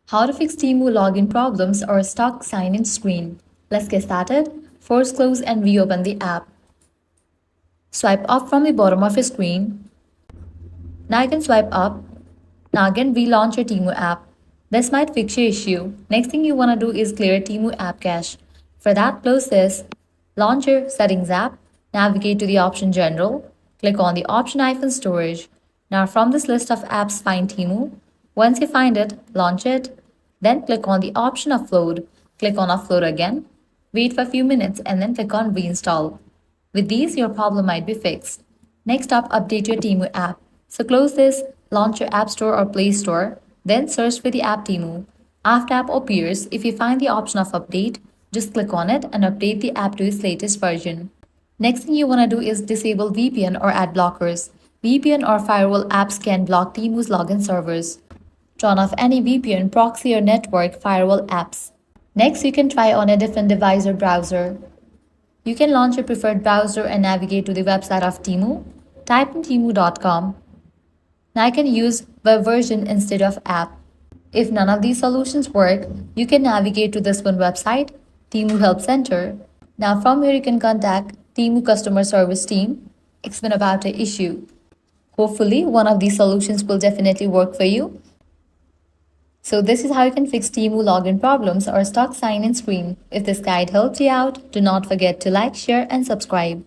How to fix Temu login problems or stuck sign-in screen. Let's get started. First, close and reopen the app. Swipe up from the bottom of your screen. Now you can swipe up. Now again relaunch your Temu app. This might fix your issue. Next thing you want to do is clear Temu app cache. For that, close this. Launch your Settings app. Navigate to the option General. Click on the option Storage. Now from this list of apps, find Temu. Once you find it, launch it. Then click on the option Offload. Click on Offload again. Wait for a few minutes and then click on Reinstall. With these, your problem might be fixed. Next up, update your Temu app. So close this, launch your App Store or Play Store, then search for the app Temu. After app appears, if you find the option of update, just click on it and update the app to its latest version. Next thing you want to do is disable VPN or ad blockers. VPN or firewall apps can block Temu's login servers. Turn off any VPN, proxy, or network firewall apps. Next, you can try on a different device or browser. You can launch your preferred browser and navigate to the website of Temu. Type in temu.com. Now you can use web version instead of app. If none of these solutions work, you can navigate to this one website, Temu Help Center. Now from here you can contact Temu customer service team, explain about the issue. Hopefully one of these solutions will definitely work for you. So this is how you can fix Temu login problems or stuck sign-in screen. If this guide helped you out, do not forget to like, share and subscribe.